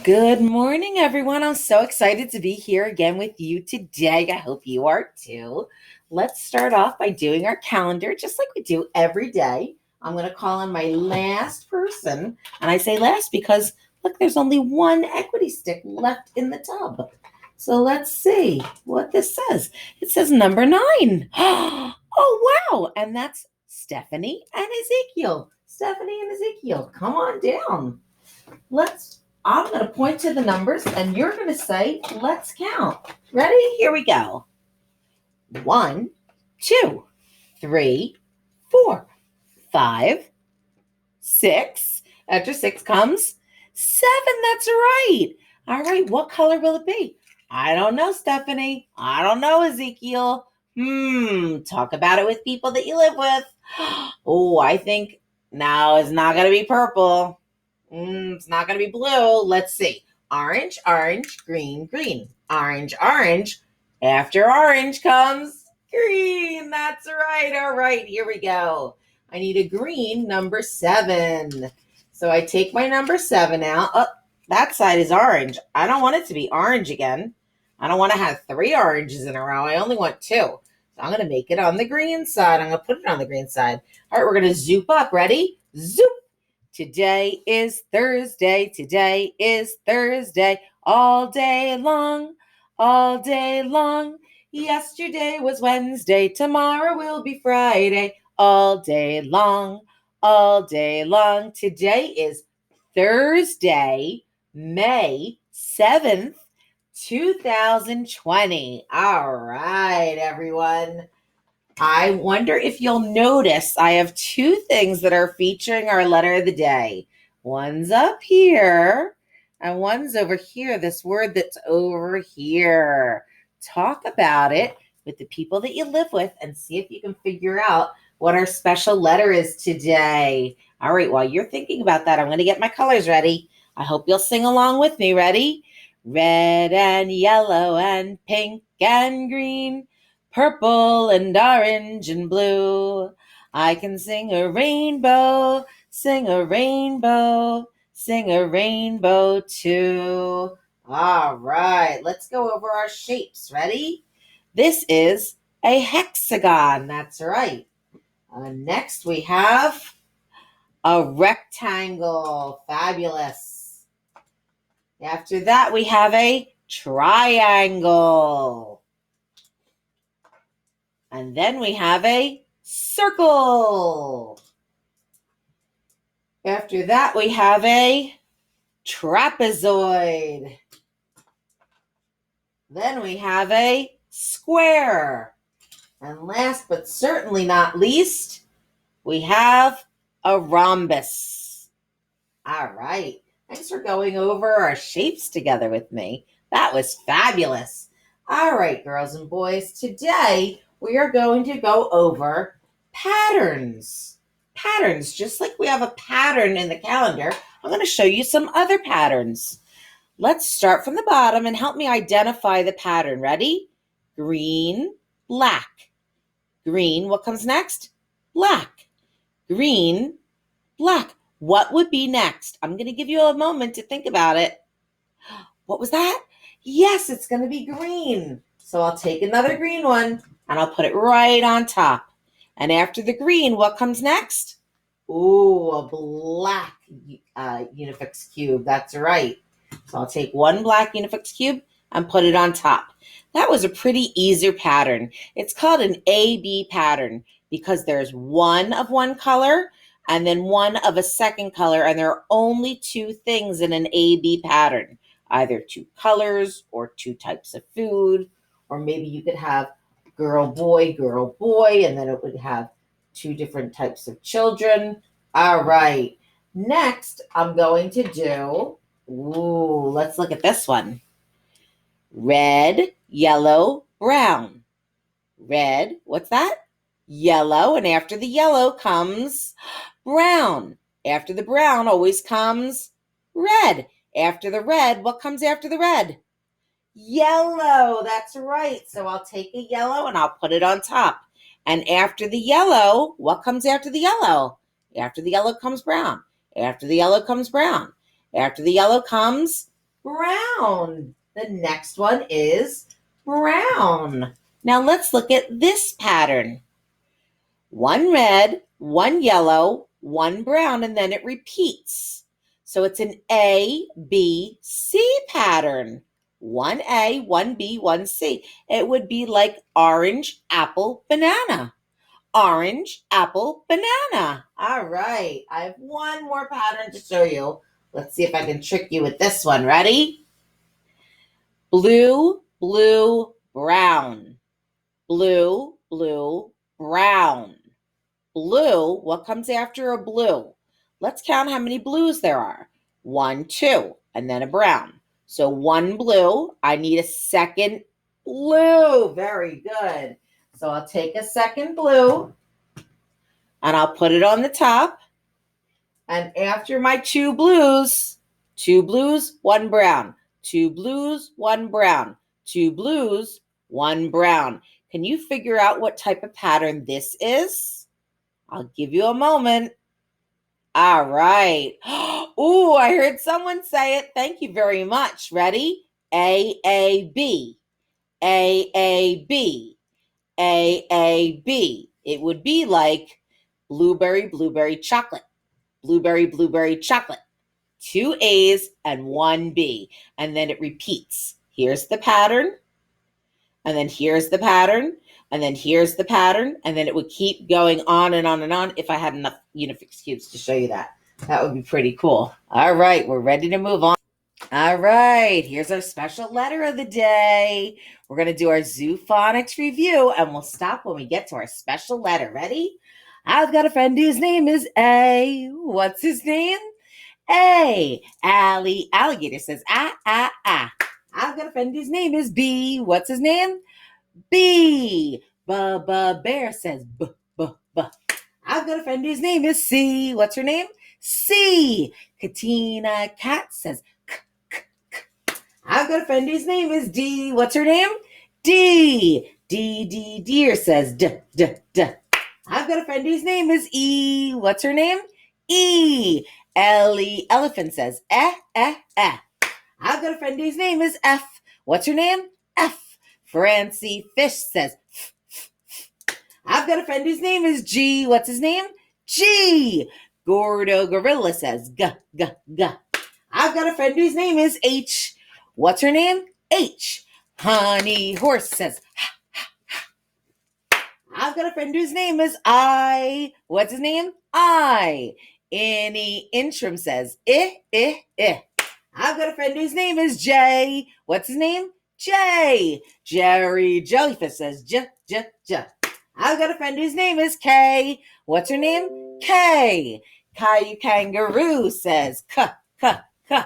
Good morning, everyone. I'm so excited to be here again with you today. I hope you are too. Let's start off by doing our calendar just like we do every day. I'm going to call on my last person. And I say last because, look, there's only one equity stick left in the tub. So let's see what this says. It says number 9. Oh, wow. And that's Stephanie and Ezekiel. Stephanie and Ezekiel, come on down. I'm going to point to the numbers and you're going to say, let's count. Ready? Here we go. 1, 2, 3, 4, 5, 6. After 6 comes 7. That's right. All right. What color will it be? I don't know, Stephanie. I don't know, Ezekiel. Talk about it with people that you live with. Oh, I think now it's not going to be purple. It's not going to be blue. Let's see. Orange, orange, green, green. Orange, orange. After orange comes green. That's right. All right, here we go. I need a green, number 7. So I take my number 7 out. Oh, that side is orange. I don't want it to be orange again. I don't want to have 3 oranges in a row. I only want 2. So I'm going to make it on the green side. I'm going to put it on the green side. All right, we're going to zoop up. Ready? Zoop. Today is Thursday. Today is Thursday. All day long. All day long. Yesterday was Wednesday. Tomorrow will be Friday. All day long. All day long. Today is Thursday, May 7th, 2020. All right, everyone. I wonder if you'll notice I have 2 things that are featuring our letter of the day. One's up here and one's over here, this word that's over here. Talk about it with the people that you live with and see if you can figure out what our special letter is today. All right, while you're thinking about that, I'm going to get my colors ready. I hope you'll sing along with me. Ready? Red and yellow and pink and green. Purple and orange and blue. I can sing a rainbow, sing a rainbow, sing a rainbow too. All right, let's go over our shapes. Ready? This is a hexagon. That's right. Next, we have a rectangle. Fabulous. After that, we have a triangle. And then we have a circle. After that, we have a trapezoid. Then we have a square. And last but certainly not least, we have a rhombus. All right. Thanks for going over our shapes together with me. That was fabulous. All right, girls and boys, today we are going to go over patterns. Patterns, just like we have a pattern in the calendar, I'm going to show you some other patterns. Let's start from the bottom and help me identify the pattern. Ready? Green, black. Green, what comes next? Black. Green, black. What would be next? I'm going to give you a moment to think about it. What was that? Yes, it's going to be green. So I'll take another green one and I'll put it right on top. And after the green, what comes next? Ooh, a black Unifix cube. That's right. So I'll take one black Unifix cube and put it on top. That was a pretty easy pattern. It's called an A-B pattern because there's one of one color and then one of a second color, and there are only 2 things in an A-B pattern. Either 2 colors or 2 types of food, or maybe you could have girl, boy, and then it would have 2 different types of children. All right. Next, I'm going to do, let's look at this one. Red, yellow, brown. Red, what's that? Yellow, and after the yellow comes brown. After the brown always comes red. After the red, what comes after the red? Yellow, that's right. So I'll take a yellow and I'll put it on top. And after the yellow, what comes after the yellow? After the yellow comes brown. After the yellow comes brown. After the yellow comes brown. The next one is brown. Now let's look at this pattern. One red, one yellow, one brown, and then it repeats. So it's an A, B, C pattern. One A, one B, one C. It would be like orange, apple, banana. Orange, apple, banana. All right. I have one more pattern to show you. Let's see if I can trick you with this one. Ready? Blue, blue, brown. Blue, blue, brown. Blue, what comes after a blue? Let's count how many blues there are. 1, 2, and then a brown. So one blue, I need a second blue. Very good. So I'll take a second blue and I'll put it on the top. And after my two blues, one brown. Two blues, one brown. Two blues, one brown. Can you figure out what type of pattern this is? I'll give you a moment. All right. Ooh, I heard someone say it. Thank you very much. Ready? A-A-B. A-A-B. A-A-B. It would be like blueberry, blueberry, chocolate. Blueberry, blueberry, chocolate. 2 A's and 1 B. And then it repeats. Here's the pattern. And then here's the pattern. And then here's the pattern. And then it would keep going on and on and on if I had enough Unifix cubes to show you that. That would be pretty cool. All right, we're ready to move on. All right, here's our special letter of the day. We're going to do our Zoo Phonics review, and we'll stop when we get to our special letter. Ready? I've got a friend whose name is A. What's his name? A. Alligator says, ah, ah, ah. I've got a friend whose name is B. What's his name? B. Bear says, b, b, b. I've got a friend whose name is C. What's her name? C. Katina Cat says, k, k, k. I've got a friend whose name is D. What's her name? D. Deer says, d, d, d. I've got a friend whose name is E. What's her name? E. Elephant says, eh, eh, eh. I've got a friend whose name is F. What's her name? F. Francie Fish says, f, f, f. I've got a friend whose name is G. What's his name? G. Gordo Gorilla says, g, g, g. I've got a friend whose name is H. What's her name? H. Honey Horse says, ha, ha, ha. I've got a friend whose name is I. What's his name? I. Annie Intrim says, eh, eh, eh. I've got a friend whose name is J. What's his name? J. Jerry Jellyfish says, j, j, j. I've got a friend whose name is K. What's her name? K. Caillou Kangaroo says, k, k, k.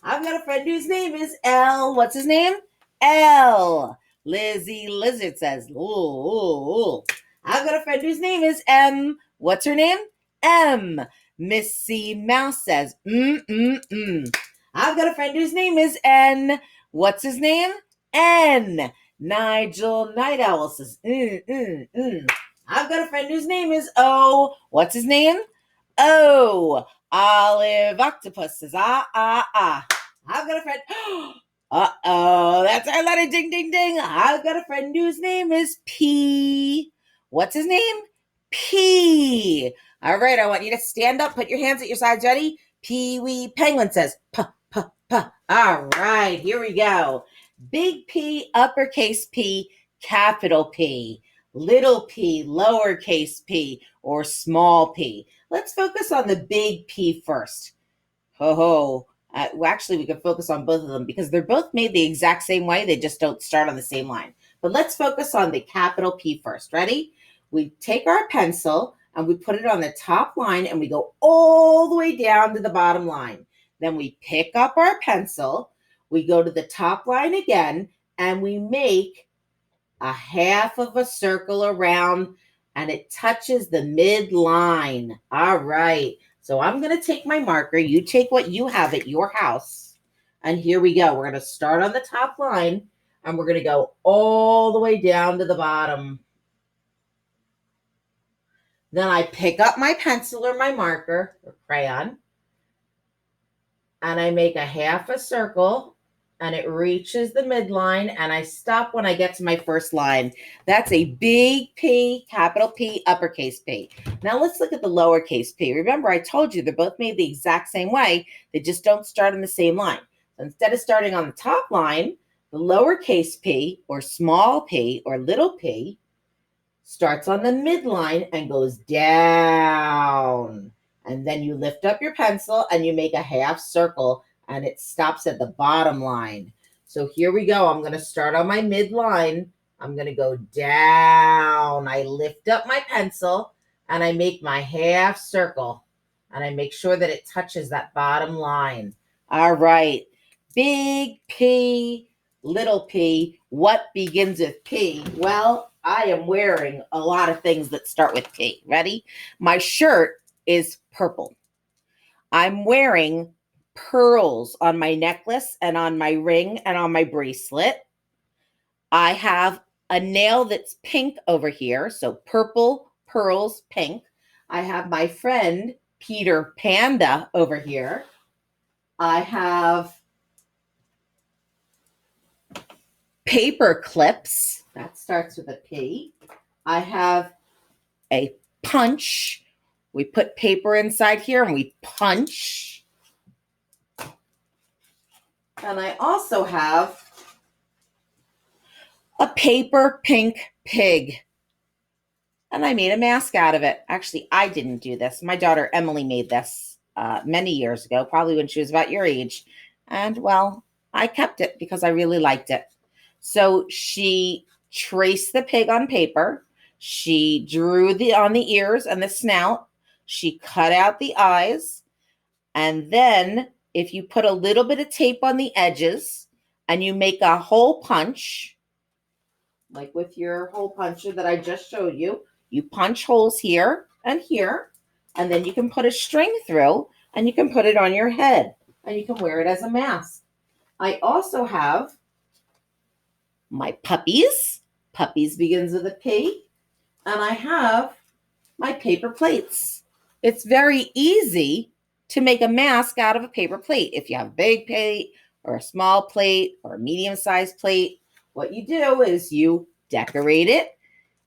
I've got a friend whose name is L. What's his name? L. Lizzie Lizard says, ooh, ooh, ooh. I've got a friend whose name is M. What's her name? M. Missy Mouse says, I've got a friend whose name is N. What's his name? N. Nigel Night Owl says, I've got a friend whose name is O. What's his name? O. Olive Octopus says, ah, ah, ah. I've got a friend. Uh-oh, that's our letter. Ding, ding, ding. I've got a friend whose name is P. What's his name? P. All right, I want you to stand up. Put your hands at your sides. Ready? Pee-wee Penguin says, p, p, p. All right, here we go. Big P, uppercase P, capital P. Little p, lowercase p, or small p. Let's focus on the big P first. Actually, we can focus on both of them because they're both made the exact same way. They just don't start on the same line. But let's focus on the capital P first. Ready? We take our pencil and we put it on the top line and we go all the way down to the bottom line. Then we pick up our pencil, we go to the top line again, and we make a half of a circle around, and it touches the midline. All right. So I'm going to take my marker. You take what you have at your house. And here we go. We're going to start on the top line, and we're going to go all the way down to the bottom. Then I pick up my pencil or my marker or crayon, and I make a half a circle and it reaches the midline and I stop when I get to my first line. That's a big P, capital P, uppercase P. Now let's look at the lowercase p. Remember, I told you they're both made the exact same way. They just don't start on the same line. So instead of starting on the top line, the lowercase p or small p or little p starts on the midline and goes down. And then you lift up your pencil and you make a half circle and it stops at the bottom line. So here we go. I'm going to start on my midline. I'm going to go down. I lift up my pencil and I make my half circle. And I make sure that it touches that bottom line. All right. Big P, little p. What begins with P? Well, I am wearing a lot of things that start with P. Ready? My shirt is purple. I'm wearing pearls on my necklace and on my ring and on my bracelet. I have a nail that's pink over here. So purple, pearls, pink. I have my friend Peter Panda over here. I have paper clips. That starts with a P. I have a punch. We put paper inside here and we punch. And I also have a paper pink pig. And I made a mask out of it. Actually, I didn't do this. My daughter Emily made this many years ago, probably when she was about your age. And well, I kept it because I really liked it. So she traced the pig on paper. She drew on the ears and the snout. She cut out the eyes. And then if you put a little bit of tape on the edges and you make a hole punch, like with your hole puncher that I just showed you, you punch holes here and here, and then you can put a string through and you can put it on your head and you can wear it as a mask. I also have my puppies. Puppies begins with a P. And I have my paper plates. It's very easy to make a mask out of a paper plate. If you have a big plate or a small plate or a medium-sized plate, what you do is you decorate it,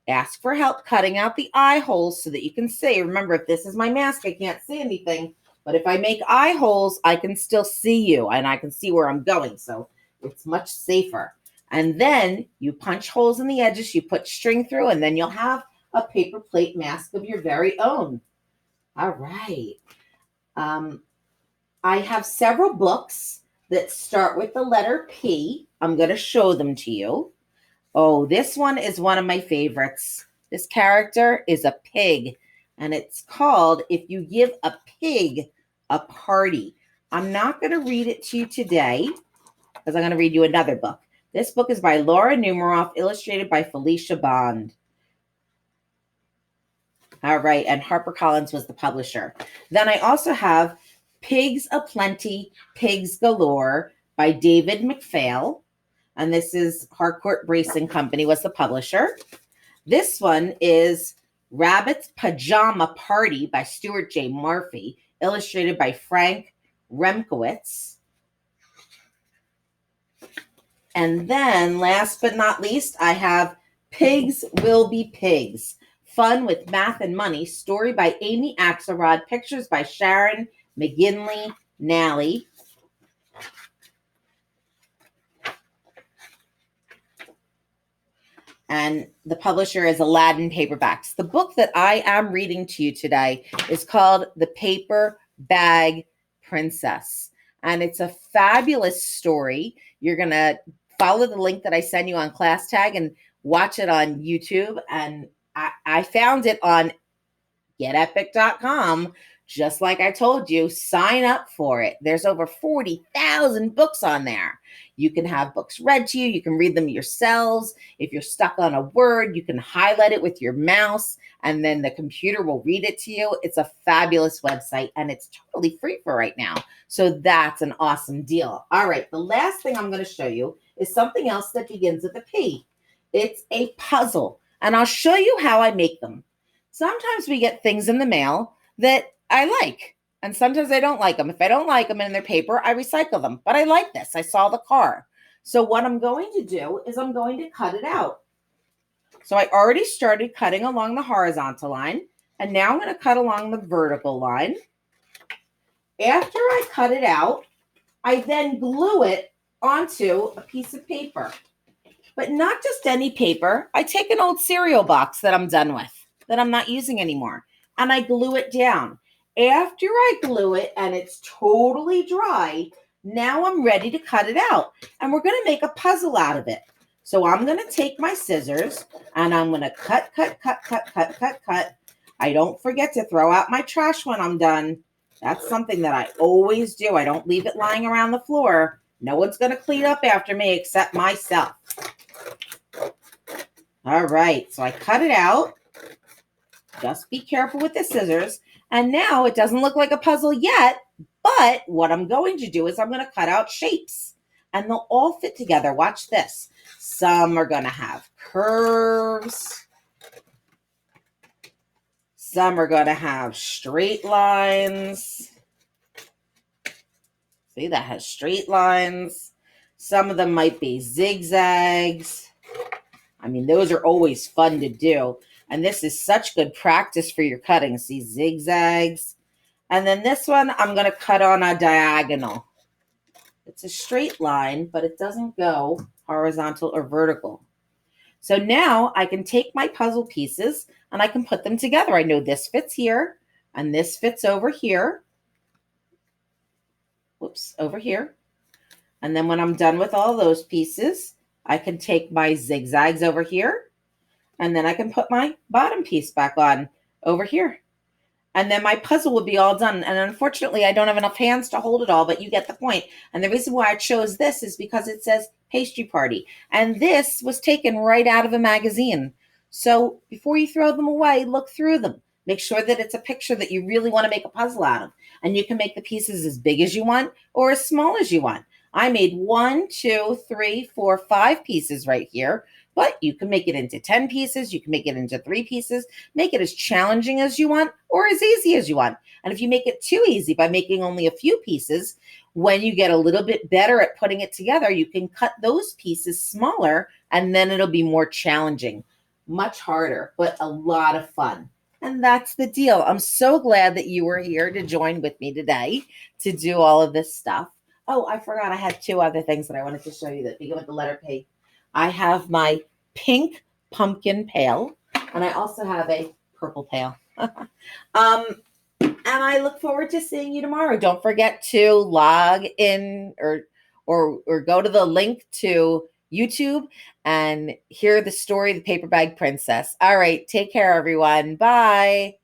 ask for help cutting out the eye holes so that you can see. Remember, if this is my mask, I can't see anything. But if I make eye holes, I can still see you and I can see where I'm going. So it's much safer. And then you punch holes in the edges, you put string through, and then you'll have a paper plate mask of your very own. All right. I have several books that start with the letter P. I'm going to show them to you. Oh, this one is one of my favorites. This character is a pig, and it's called If You Give a Pig a Party. I'm not going to read it to you today because I'm going to read you another book. This book is by Laura Numeroff, illustrated by Felicia Bond. All right, and HarperCollins was the publisher. Then I also have Pigs Aplenty, Pigs Galore by David McPhail. And this is Harcourt Bracing Company was the publisher. This one is Rabbit's Pajama Party by Stuart J. Murphy, illustrated by Frank Remkowitz. And then last but not least, I have Pigs Will Be Pigs, Fun with Math and Money, story by Amy Axelrod, pictures by Sharon McGinley Nally. And the publisher is Aladdin Paperbacks. The book that I am reading to you today is called The Paper Bag Princess. And it's a fabulous story. You're going to follow the link that I send you on Class Tag and watch it on YouTube. And I found it on getepic.com. Just like I told you, sign up for it. There's over 40,000 books on there. You can have books read to you. You can read them yourselves. If you're stuck on a word, you can highlight it with your mouse, and then the computer will read it to you. It's a fabulous website, and it's totally free for right now. So that's an awesome deal. All right, the last thing I'm going to show you is something else that begins with a P. It's a puzzle, and I'll show you how I make them. Sometimes we get things in the mail that I like. And sometimes I don't like them. If I don't like them and they're paper, I recycle them. But I like this. I saw the car. So what I'm going to do is I'm going to cut it out. So I already started cutting along the horizontal line. And now I'm going to cut along the vertical line. After I cut it out, I then glue it onto a piece of paper. But not just any paper. I take an old cereal box that I'm done with, that I'm not using anymore, and I glue it down. After I glue it and it's totally dry, now I'm ready to cut it out. And we're going to make a puzzle out of it. So I'm going to take my scissors and I'm going to cut. I don't forget to throw out my trash when I'm done. That's something that I always do. I don't leave it lying around the floor. No one's going to clean up after me except myself. All right, so I cut it out. Just be careful with the scissors. And now it doesn't look like a puzzle yet, but what I'm going to do is I'm going to cut out shapes. And they'll all fit together. Watch this. Some are going to have curves. Some are going to have straight lines. See, that has straight lines. Some of them might be zigzags. I mean, those are always fun to do. And this is such good practice for your cutting. See, zigzags. And then this one, I'm going to cut on a diagonal. It's a straight line, but it doesn't go horizontal or vertical. So now I can take my puzzle pieces and I can put them together. I know this fits here and this fits over here. Whoops, over here. And then when I'm done with all those pieces, I can take my zigzags over here and then I can put my bottom piece back on over here. And then my puzzle will be all done. And unfortunately, I don't have enough hands to hold it all, but you get the point. And the reason why I chose this is because it says pastry party. And this was taken right out of a magazine. So before you throw them away, look through them. Make sure that it's a picture that you really want to make a puzzle out of. And you can make the pieces as big as you want or as small as you want. I made 1, 2, 3, 4, 5 pieces right here. But you can make it into 10 pieces. You can make it into 3 pieces. Make it as challenging as you want or as easy as you want. And if you make it too easy by making only a few pieces, when you get a little bit better at putting it together, you can cut those pieces smaller and then it'll be more challenging. Much harder, but a lot of fun. And that's the deal. I'm so glad that you were here to join with me today to do all of this stuff. Oh, I forgot I had 2 other things that I wanted to show you that begin with the letter P. I have my pink pumpkin pail, and I also have a purple pail. And I look forward to seeing you tomorrow. Don't forget to log in or go to the link to YouTube and hear the story of the Paper Bag Princess. All right, take care, everyone. Bye.